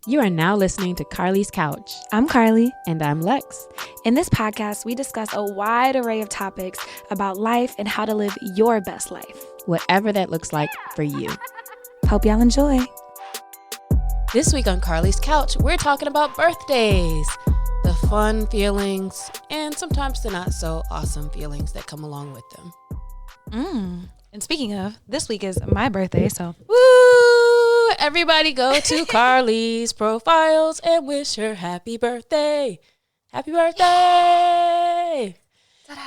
You are now listening to Carlie's Couch. I'm Carlie. And I'm Lex. In this podcast, we discuss a wide array of topics about life and how to live your best life. Whatever that looks like for you. Hope y'all enjoy. This week on Carlie's Couch, we're talking about birthdays. The fun feelings and sometimes the not so awesome feelings that come along with them. And speaking of, this week is my birthday, so. Woo! Everybody go to Carlie's profiles and wish her happy birthday. Happy birthday!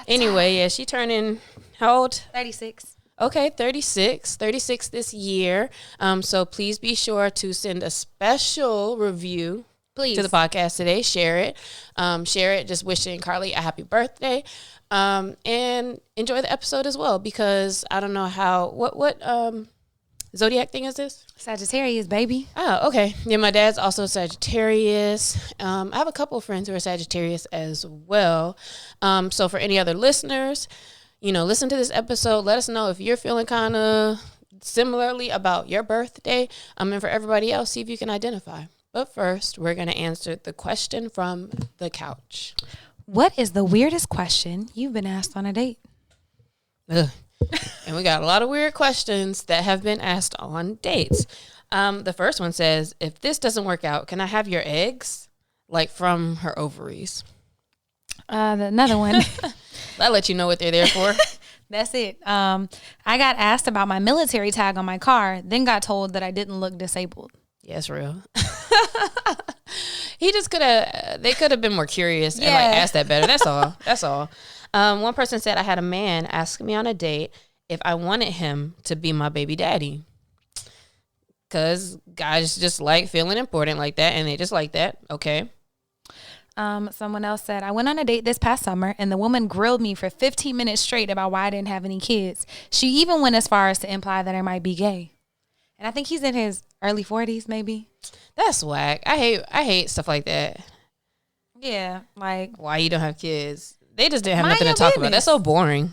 Anyway, yeah, she turning, how old? 36. Okay, 36 this year. So please be sure to send a special review to the podcast today. Share it. Just wishing Carlie a happy birthday. And enjoy the episode as well, because I don't know what zodiac thing is this? Sagittarius, baby. Oh, okay. Yeah, my dad's also Sagittarius. I have a couple of friends who are Sagittarius as well. So for any other listeners, listen to this episode. Let us know if you're feeling kind of similarly about your birthday. And for everybody else, see if you can identify. But first, we're going to answer the question from the couch. What is the weirdest question you've been asked on a date? Ugh. And we got a lot of weird questions that have been asked on dates. The first one says, if this doesn't work out, can I have your eggs? Like from her ovaries. Another one. I'll let you know what they're there for. That's it. I got asked about my military tag on my car, then got told that I didn't look disabled. Yeah, it's real. They could have been more curious and asked that better. That's all. One person said, I had a man ask me on a date if I wanted him to be my baby daddy. Because guys just like feeling important like that, and they just like that. Okay. Someone else said, I went on a date this past summer and the woman grilled me for 15 minutes straight about why I didn't have any kids. She even went as far as to imply that I might be gay. And I think he's in his early 40s, maybe. That's whack. I hate stuff like that. Yeah, like why you don't have kids? They just didn't have nothing to talk about. That's so boring.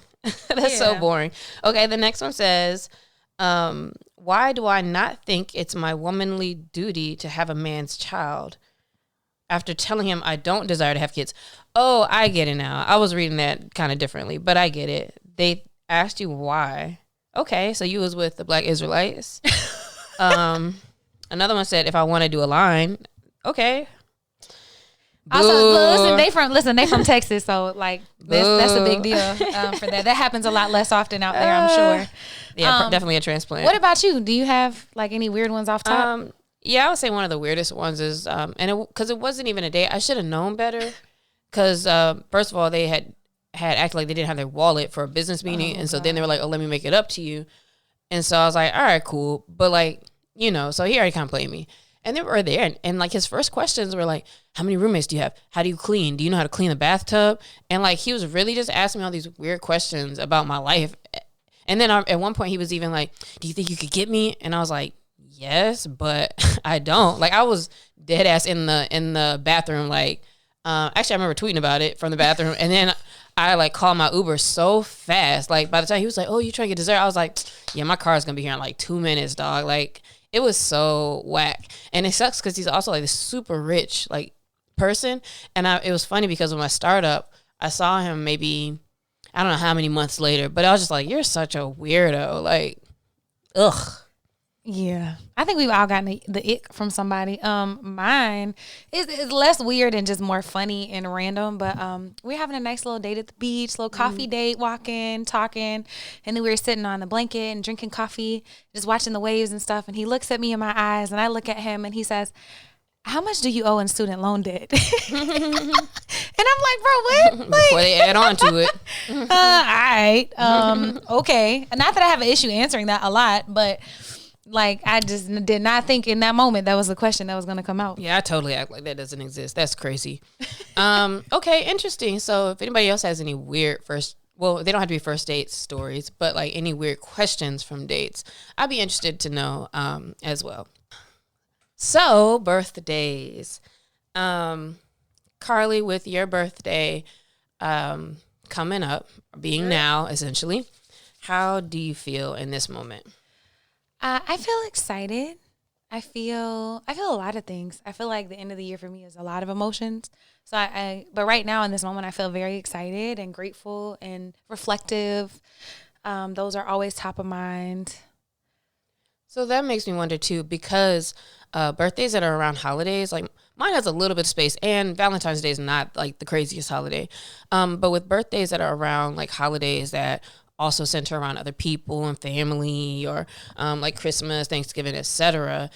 So boring. Okay, the next one says, why do I not think it's my womanly duty to have a man's child after telling him I don't desire to have kids? Oh, I get it now. I was reading that kind of differently, but I get it. They asked you why. Okay, so you was with the Black Israelites. Another one said, if I want to do a line, okay. Also, listen, they from Texas, so like that's a big deal for that. That happens a lot less often out there, I'm sure. Yeah, definitely a transplant. What about you? Do you have like any weird ones off top? Yeah, I would say one of the weirdest ones is, because it wasn't even a date. I should have known better, because first of all, they had acted like they didn't have their wallet for a business meeting, and so then they were like, "Oh, let me make it up to you," and so I was like, "All right, cool," but like, so he already kind of played me. And they were there, and like his first questions were like, how many roommates do you have? How do you clean? Do you know how to clean the bathtub? And like he was really just asking me all these weird questions about my life. And then at one point he was even like, do you think you could get me? And I was like, yes, but I don't. Like I was dead ass in the bathroom. Like actually I remember tweeting about it from the bathroom, and then I like called my Uber so fast. Like by the time he was like, oh, you trying to get dessert? I was like, yeah, my car's gonna be here in like 2 minutes, dog. Like it was so whack. And it sucks because he's also like this super rich like person. And it was funny because when I startup, I saw him maybe, I don't know how many months later, but I was just like, you're such a weirdo. Like, ugh. Yeah. I think we've all gotten the ick from somebody. Mine is less weird and just more funny and random, but we're having a nice little date at the beach, little coffee date, walking, talking, and then we were sitting on the blanket and drinking coffee, just watching the waves and stuff, and he looks at me in my eyes and I look at him and he says, how much do you owe in student loan debt? And I'm like, bro, what? Like, before they add on to it. All right. Okay. Not that I have an issue answering that a lot, but like I just did not think in that moment that was a question that was going to come out. Yeah, I totally act like that doesn't exist. That's crazy. Okay, interesting. So if anybody else has any weird they don't have to be first date stories, but like any weird questions from dates, I'd be interested to know as well. So birthdays. Carlie, with your birthday coming up, being now essentially, how do you feel in this moment? I feel excited. I feel a lot of things. I feel like the end of the year for me is a lot of emotions. So but right now in this moment, I feel very excited and grateful and reflective. Those are always top of mind. So that makes me wonder too, because birthdays that are around holidays, like mine has a little bit of space, and Valentine's Day is not like the craziest holiday. But with birthdays that are around like holidays that also center around other people and family, or like Christmas, Thanksgiving, etc.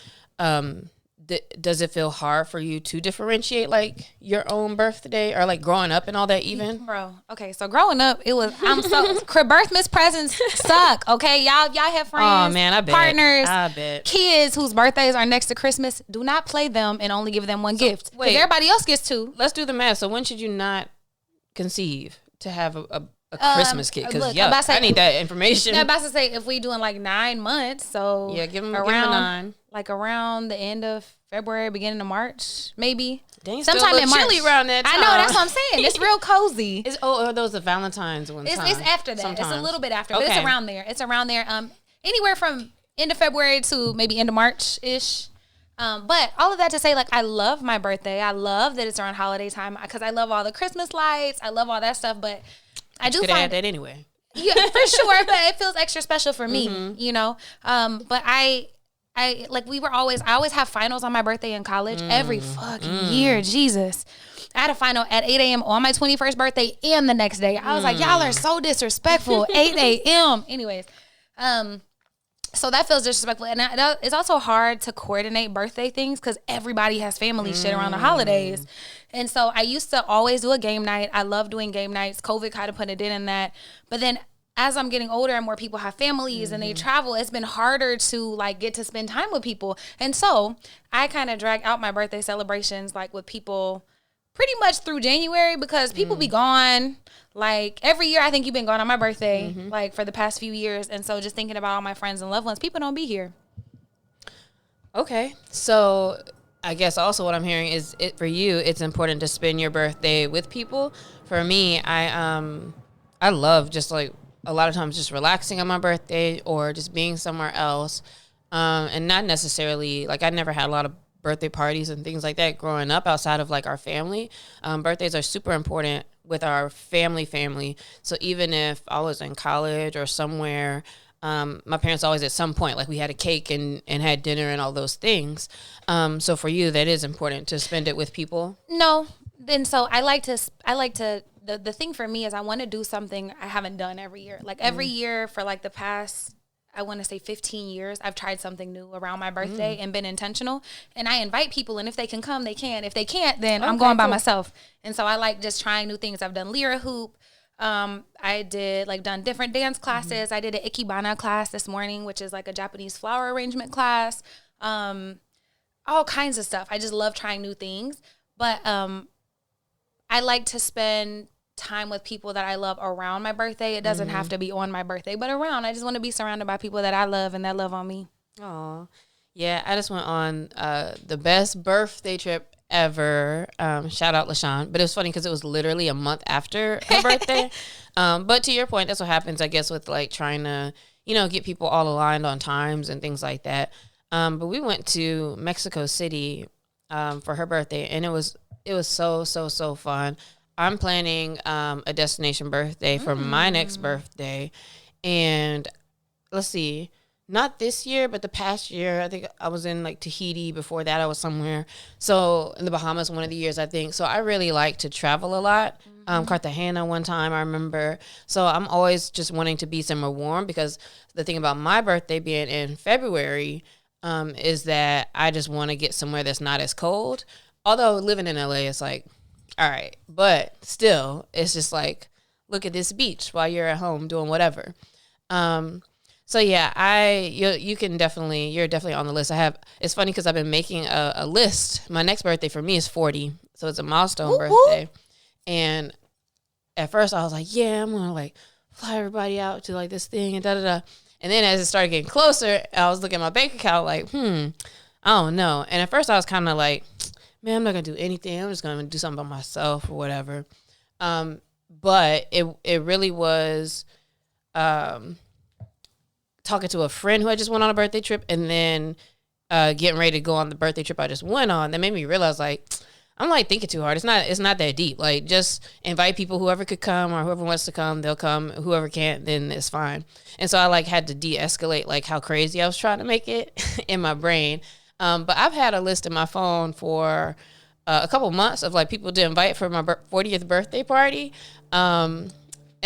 Does it feel hard for you to differentiate like your own birthday, or like growing up and all that even? Bro, okay, so growing up, birthmas presents suck, okay? Y'all have friends, Oh man, I bet. Partners, kids whose birthdays are next to Christmas. Do not play them and only give them one gift. Wait, everybody else gets two. Let's do the math. So when should you not conceive to have a Christmas kid? Because I need that information. I'm about to say, if we doing like 9 months, so yeah, give them a 9. Like around the end of February, beginning of March, maybe. Dang, sometime in March. Chilly around that time. I know, that's what I'm saying. It's real cozy. Are those the Valentine's one? It's after that. Sometimes. It's a little bit after, but it's around there. It's around there. Anywhere from end of February to maybe end of March ish. But all of that to say, like, I love my birthday. I love that it's around holiday time because I love all the Christmas lights. I love all that stuff. But I do find that anyway. Yeah, for sure. But it feels extra special for me, you know. But I always have finals on my birthday in college every fucking year. Jesus. I had a final at 8 a.m. on my 21st birthday and the next day. I was like, y'all are so disrespectful. 8 a.m. Anyways. So that feels disrespectful. And it's also hard to coordinate birthday things because everybody has family shit around the holidays. And so I used to always do a game night. I love doing game nights. COVID kind of put a dent in that. But then as I'm getting older and more people have families and they travel, it's been harder to like get to spend time with people. And so I kind of drag out my birthday celebrations like with people pretty much through January because people be gone. Like every year, I think you've been gone on my birthday, like for the past few years. And so just thinking about all my friends and loved ones, people don't be here. Okay. So I guess also what I'm hearing is for you, it's important to spend your birthday with people. For me, I love just like a lot of times just relaxing on my birthday or just being somewhere else. And not necessarily like I never had a lot of birthday parties and things like that growing up outside of like our family. Birthdays are super important with our family. So even if I was in college or somewhere, my parents always at some point, like we had a cake and had dinner and all those things. So for you, that is important to spend it with people? No. Then so I like to, the thing for me is I want to do something I haven't done every year. Like every year for like the past, I want to say 15 years, I've tried something new around my birthday and been intentional. And I invite people, and if they can come, they can. If they can't, then I'm going by myself. And so I like just trying new things. I've done lyra hoop. I done different dance classes. I did an ikebana class this morning, which is like a Japanese flower arrangement class. All kinds of stuff. I just love trying new things. But I like to spend time with people that I love around my birthday. It doesn't have to be on my birthday, but around. I just want to be surrounded by people that I love and that love on me. Oh, yeah. I just went on the best birthday trip ever. Shout out LaShawn. But it was funny because it was literally a month after her birthday. But to your point, that's what happens, I guess, with like trying to, get people all aligned on times and things like that. But we went to Mexico City for her birthday, and it was so fun. I'm planning a destination birthday for my next birthday. And let's see, not this year, but the past year, I think I was in like Tahiti. Before that, I was somewhere. So in the Bahamas, one of the years, I think. So I really like to travel a lot. Cartagena one time, I remember. So I'm always just wanting to be somewhere warm because the thing about my birthday being in February is that I just want to get somewhere that's not as cold. Although living in LA is like, all right, but still, it's just like, look at this beach while you're at home doing whatever. So yeah, you're definitely on the list. It's funny because I've been making a list. My next birthday for me is 40, so it's a milestone birthday. And at first I was like, yeah, I'm gonna like fly everybody out to like this thing and da-da-da. And then as it started getting closer, I was looking at my bank account like, I don't know. And at first I was kind of like, man, I'm not going to do anything. I'm just going to do something by myself or whatever. But it really was talking to a friend who I just went on a birthday trip and then getting ready to go on the birthday trip I just went on, that made me realize like I'm like thinking too hard. It's not that deep. Like just invite people, whoever could come or whoever wants to come, they'll come. Whoever can't, then it's fine. And so I like had to de-escalate like how crazy I was trying to make it in my brain. But I've had a list in my phone for a couple months of like people to invite for my 40th birthday party. And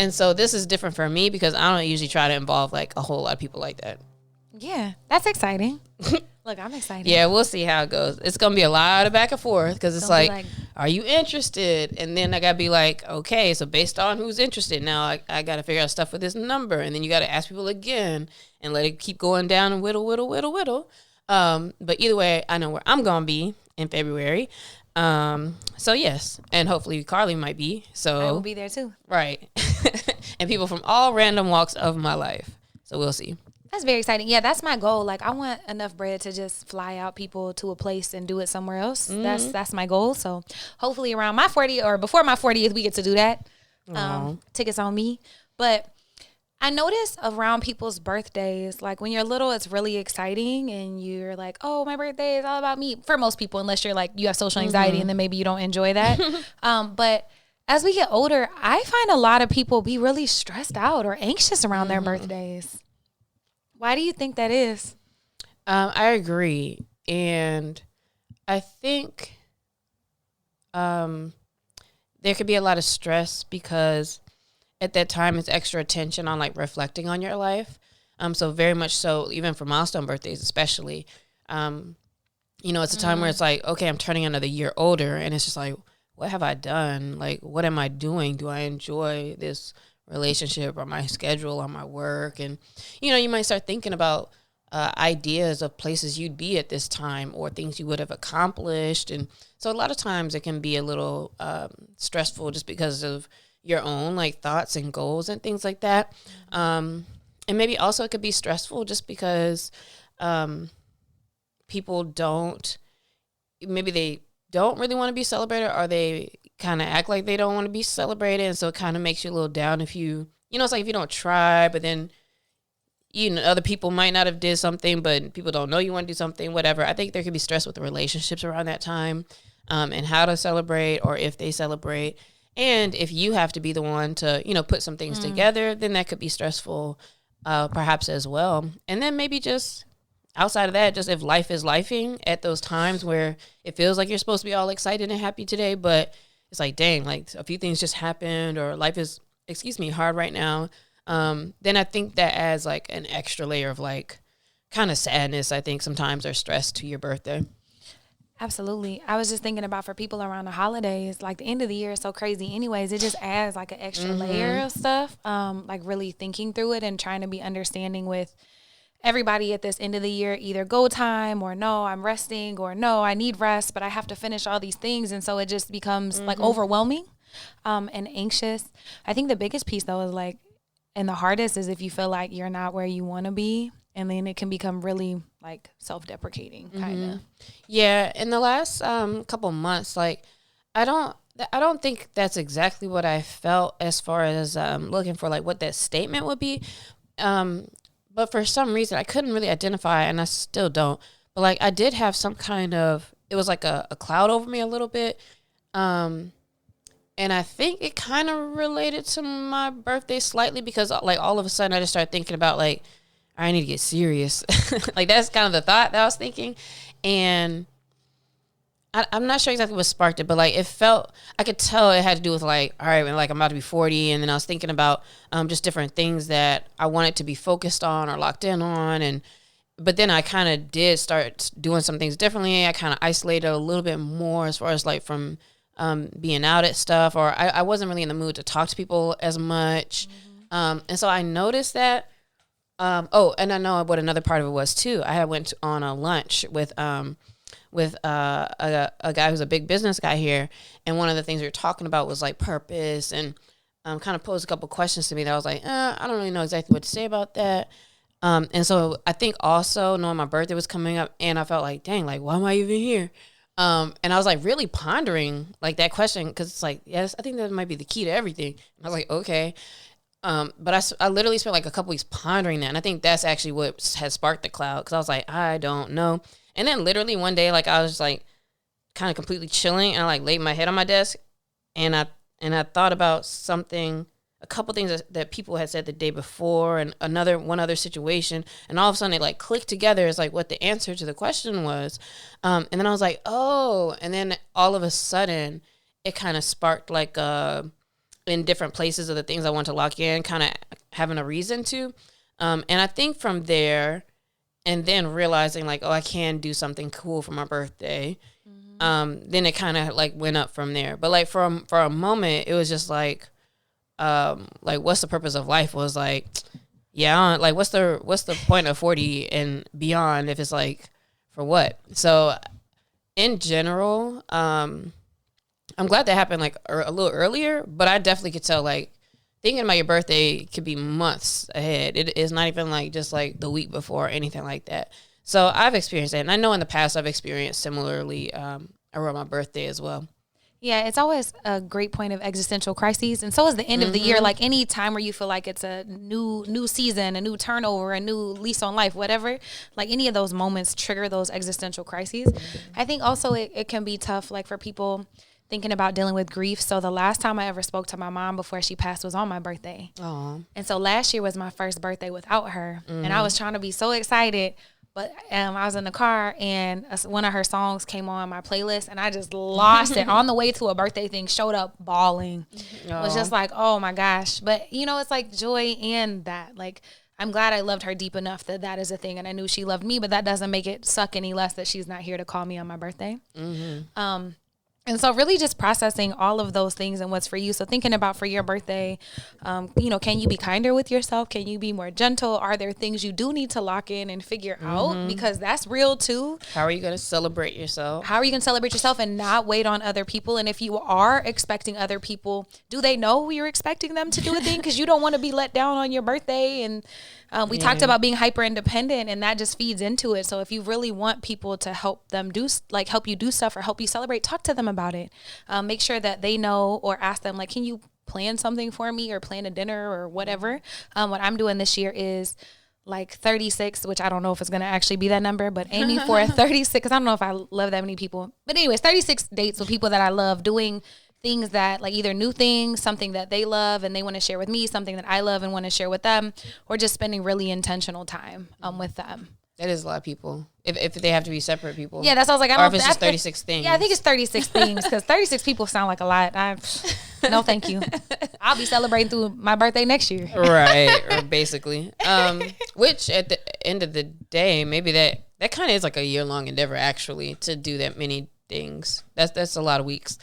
so this is different for me because I don't usually try to involve like a whole lot of people like that. Yeah, that's exciting. Look, I'm excited. Yeah, we'll see how it goes. It's going to be a lot of back and forth because it's like, are you interested? And then I got to be like, okay, so based on who's interested, now I got to figure out stuff with this number. And then you got to ask people again and let it keep going down and whittle. But either way, I know where I'm going to be in February. So yes, and hopefully Carlie might be. So I will be there too. Right. And people from all random walks of my life. So we'll see. That's very exciting. Yeah, that's my goal. Like I want enough bread to just fly out people to a place and do it somewhere else. Mm-hmm. That's my goal. So hopefully around my 40th or before my 40th, we get to do that. Tickets on me. But I notice around people's birthdays, like when you're little, it's really exciting and you're like, oh, my birthday is all about me. For most people, unless you're like, you have social anxiety and then maybe you don't enjoy that. But as we get older, I find a lot of people be really stressed out or anxious around their birthdays. Why do you think that is? I agree. And I think there could be a lot of stress because at that time it's extra attention on like reflecting on your life. So very much so, even for milestone birthdays especially, it's a time where it's like, okay, I'm turning another year older and it's just like, what have I done? Like, what am I doing? Do I enjoy this relationship or my schedule or my work? And you might start thinking about ideas of places you'd be at this time or things you would have accomplished. And so a lot of times it can be a little stressful just because of your own like thoughts and goals and things like that. And maybe also it could be stressful just because people don't really want to be celebrated, or they kind of act like they don't want to be celebrated. And so it kind of makes you a little down if it's like if you don't try, but then, other people might not have did something, but people don't know you want to do something, whatever. I think there could be stress with the relationships around that time, and how to celebrate or if they celebrate. And if you have to be the one to, put some things together, then that could be stressful, perhaps as well. And then maybe just outside of that, just if life is lifing at those times where it feels like you're supposed to be all excited and happy today, but it's like, dang, like a few things just happened or life is, hard right now. Then I think that adds like an extra layer of like kind of sadness, I think sometimes, or stress to your birthday. Absolutely. I was just thinking about for people around the holidays, like the end of the year is so crazy anyways. It just adds like an extra layer of stuff, like really thinking through it and trying to be understanding with everybody at this end of the year, either go time or no, I'm resting, or no, I need rest, but I have to finish all these things. And so it just becomes like overwhelming and anxious. I think the biggest piece though is like, and the hardest is if you feel like you're not where you want to be. And then it can become really like self-deprecating kind of. Yeah. In the last couple months, like I don't think that's exactly what I felt as far as looking for like what that statement would be. But for some reason I couldn't really identify, and I still don't. But like I did have some kind of, it was like a cloud over me a little bit. And I think it kind of related to my birthday slightly because like all of a sudden I just started thinking about like, I need to get serious. Like that's kind of the thought that I was thinking. And I'm not sure exactly what sparked it, but like it felt, I could tell it had to do with like, all right, like I'm about to be 40. And then I was thinking about just different things that I wanted to be focused on or locked in on. But then I kind of did start doing some things differently. I kind of isolated a little bit more as far as like from being out at stuff, or I wasn't really in the mood to talk to people as much. And so I noticed that. And I know what another part of it was too. I had went on a lunch with a guy who's a big business guy here, and one of the things we were talking about was like purpose, and kind of posed a couple questions to me that I was like, I don't really know exactly what to say about that. And so I think also knowing my birthday was coming up, and I felt like, dang, like why am I even here? And I was like really pondering like that question, because it's like, yes, I think that might be the key to everything. And I was like, okay. But I literally spent like a couple weeks pondering that. And I think that's actually what has sparked the cloud. Cause I was like, I don't know. And then literally one day, like I was like kind of completely chilling, and I like laid my head on my desk, and I thought about something, a couple things that people had said the day before, and one other situation, and all of a sudden it like clicked together as like what the answer to the question was. And then I was like, oh, and then all of a sudden it kind of sparked like in different places of the things I want to lock in, kind of having a reason to. And I think from there, and then realizing like, oh, I can do something cool for my birthday. Then it kind of like went up from there. But like for a moment, it was just like what's the purpose of life? Was like, yeah, like what's the point of 40 and beyond if it's like for what? So in general, I'm glad that happened like a little earlier, but I definitely could tell like thinking about your birthday could be months ahead. It is not even like just like the week before or anything like that. So I've experienced that. And I know in the past I've experienced similarly around my birthday as well. Yeah, it's always a great point of existential crises. And so is the end of the year. Like any time where you feel like it's a new season, a new turnover, a new lease on life, whatever, like any of those moments trigger those existential crises. I think also it can be tough, like for people thinking about dealing with grief. So the last time I ever spoke to my mom before she passed was on my birthday. Aww. And so last year was my first birthday without her. And I was trying to be so excited. But I was in the car, and one of her songs came on my playlist, and I just lost it. On the way to a birthday thing, showed up bawling. It was just like, oh, my gosh. But, you know, it's like joy and that. Like, I'm glad I loved her deep enough that is a thing, and I knew she loved me, but that doesn't make it suck any less that she's not here to call me on my birthday. And so really just processing all of those things and what's for you. So thinking about for your birthday, you know, can you be kinder with yourself? Can you be more gentle? Are there things you do need to lock in and figure out? Because that's real too. How are you going to celebrate yourself? How are you going to celebrate yourself and not wait on other people? And if you are expecting other people, do they know you're expecting them to do a thing? Because you don't want to be let down on your birthday. And we talked about being hyper independent, and that just feeds into it. So if you really want people to help you do stuff or help you celebrate, talk to them about it. Make sure that they know, or ask them like, can you plan something for me, or plan a dinner or whatever. What I'm doing this year is like 36, which I don't know if it's going to actually be that number, but aiming for a 36, because I don't know if I love that many people. But anyways, 36 dates with people that I love, doing things that like either new things, something that they love and they want to share with me, something that I love and want to share with them, or just spending really intentional time with them. That is a lot of people. If they have to be separate people. Yeah, that's what I was like. I don't know if it's just 36 things. Yeah, I think it's 36 things, because 36 people sound like a lot. No, thank you. I'll be celebrating through my birthday next year. Right, or basically. Which at the end of the day, maybe that kind of is like a year-long endeavor, actually, to do that many things. That's a lot of weeks.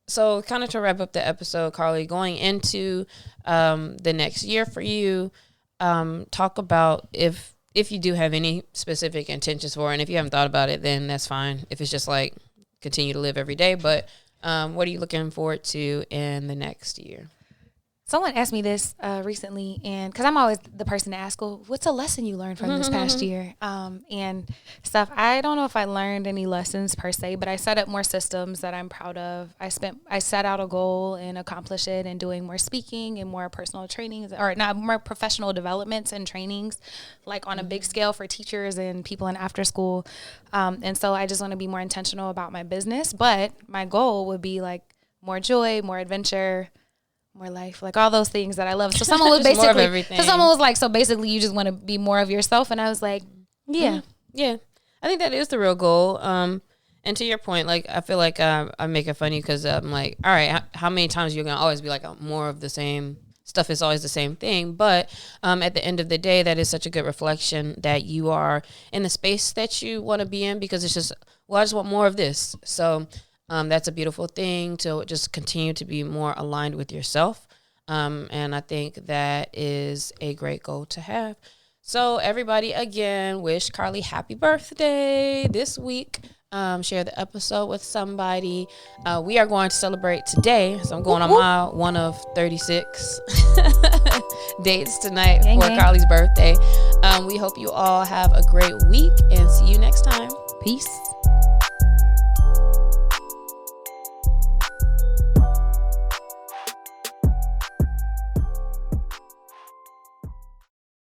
So kind of to wrap up the episode, Carlie, going into the next year for you, talk about if you do have any specific intentions for it, and if you haven't thought about it, then that's fine. If it's just like continue to live every day, but what are you looking forward to in the next year? Someone asked me this recently, and because I'm always the person to ask, well, what's a lesson you learned from this past year? And stuff. I don't know if I learned any lessons per se, but I set up more systems that I'm proud of. I set out a goal and accomplished it, and doing more speaking and more personal trainings, or not, more professional developments and trainings, like on a big scale for teachers and people in after school. And so I just want to be more intentional about my business, but my goal would be like more joy, more adventure, more life, like all those things that I love. So someone was basically, so basically you just want to be more of yourself. And I was like, yeah. Yeah. I think that is the real goal. And to your point, like, I feel like I make it funny because I'm like, all right, how many times you're going to always be like more of the same stuff is always the same thing. But at the end of the day, that is such a good reflection that you are in the space that you want to be in, because it's just, well, I just want more of this. So that's a beautiful thing, to just continue to be more aligned with yourself. And I think that is a great goal to have. So everybody, again, wish Carlie happy birthday this week. Share the episode with somebody. We are going to celebrate today. So I'm going on my one of 36 dates tonight for Carlie's birthday. We hope you all have a great week, and see you next time. Peace.